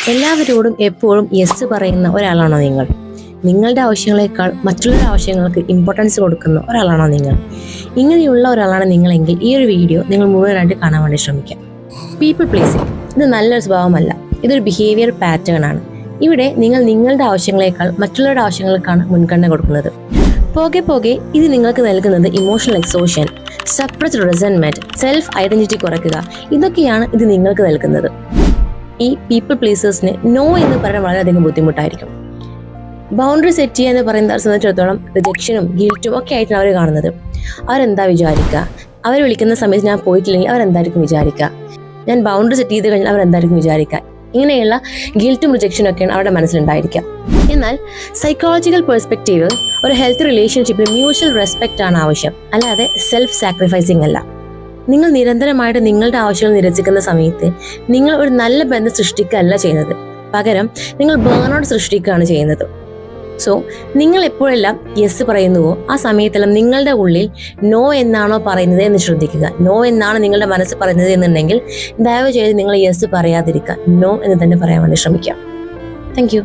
എല്ലാവരോടും എപ്പോഴും യെസ് പറയുന്ന ഒരാളാണോ നിങ്ങൾ? നിങ്ങളുടെ ആവശ്യങ്ങളെക്കാൾ മറ്റുള്ളവരുടെ ആവശ്യങ്ങൾക്ക് ഇമ്പോർട്ടൻസ് കൊടുക്കുന്ന ഒരാളാണോ നിങ്ങൾ? ഇങ്ങനെയുള്ള ഒരാളാണ് നിങ്ങളെങ്കിൽ ഈ ഒരു വീഡിയോ നിങ്ങൾ മുഴുവനായിട്ട് കാണാൻ വേണ്ടി ശ്രമിക്കാം. പീപ്പിൾ പ്ലീസിങ് ഇത് നല്ലൊരു സ്വഭാവമല്ല, ഇതൊരു ബിഹേവിയർ പാറ്റേൺ ആണ്. ഇവിടെ നിങ്ങൾ നിങ്ങളുടെ ആവശ്യങ്ങളെക്കാൾ മറ്റുള്ളവരുടെ ആവശ്യങ്ങൾക്കാണ് മുൻഗണന കൊടുക്കുന്നത്. പോകെ പോകെ ഇത് നിങ്ങൾക്ക് നൽകുന്നത് emotional exhaustion, suppressed resentment, self identity കുറയ്ക്കുക, ഇതൊക്കെയാണ് ഇത് നിങ്ങൾക്ക് നൽകുന്നത്. ഈ പീപ്പിൾ പ്ലീസേഴ്സിന് നോ എന്ന് പറയാൻ വളരെയധികം ബുദ്ധിമുട്ടായിരിക്കും. ബൗണ്ടറി സെറ്റ് ചെയ്യുക എന്ന് പറയുന്ന സംബന്ധിച്ചിടത്തോളം റിജക്ഷനും ഗിൽറ്റും ഒക്കെ ആയിട്ടാണ് അവർ കാണുന്നത്. അവരെന്താ വിചാരിക്കുക, അവർ വിളിക്കുന്ന സമയത്ത് ഞാൻ പോയിട്ടില്ലെങ്കിൽ അവരെന്തായിരിക്കും വിചാരിക്കുക, ഞാൻ ബൗണ്ടറി സെറ്റ് ചെയ്ത് കഴിഞ്ഞാൽ അവരെന്തായിരിക്കും വിചാരിക്കുക, ഇങ്ങനെയുള്ള ഗിൽറ്റും റിജക്ഷനും ഒക്കെയാണ് അവരുടെ മനസ്സിലുണ്ടായിരിക്കുക. എന്നാൽ സൈക്കോളജിക്കൽ പെർസ്പെക്റ്റീവ് ഒരു ഹെൽത്ത് റിലേഷൻഷിപ്പിൽ മ്യൂച്വൽ റെസ്പെക്റ്റ് ആണ് ആവശ്യം, അല്ലാതെ സെൽഫ് സാക്രിഫൈസിങ് അല്ല. നിങ്ങൾ നിരന്തരമായിട്ട് നിങ്ങളുടെ ആവശ്യങ്ങൾ നിരസിക്കുന്ന സമയത്ത് നിങ്ങൾ ഒരു നല്ല ബന്ധം സൃഷ്ടിക്കുകയല്ല ചെയ്യുന്നത്, പകരം നിങ്ങൾ ബേൺഔട്ട് സൃഷ്ടിക്കുകയാണ് ചെയ്യുന്നത്. സോ നിങ്ങൾ എപ്പോഴെല്ലാം യെസ് പറയുന്നുവോ ആ സമയത്തെല്ലാം നിങ്ങളുടെ ഉള്ളിൽ നോ എന്നാണോ പറയുന്നത് എന്ന് ശ്രദ്ധിക്കുക. നോ എന്നാണ് നിങ്ങളുടെ മനസ്സ് പറയുന്നത് എന്നുണ്ടെങ്കിൽ ദയവ് ചെയ്ത് നിങ്ങൾ യെസ് പറയാതിരിക്കുക, നോ എന്ന് തന്നെ പറയാൻ വേണ്ടി ശ്രമിക്കുക. Thank you.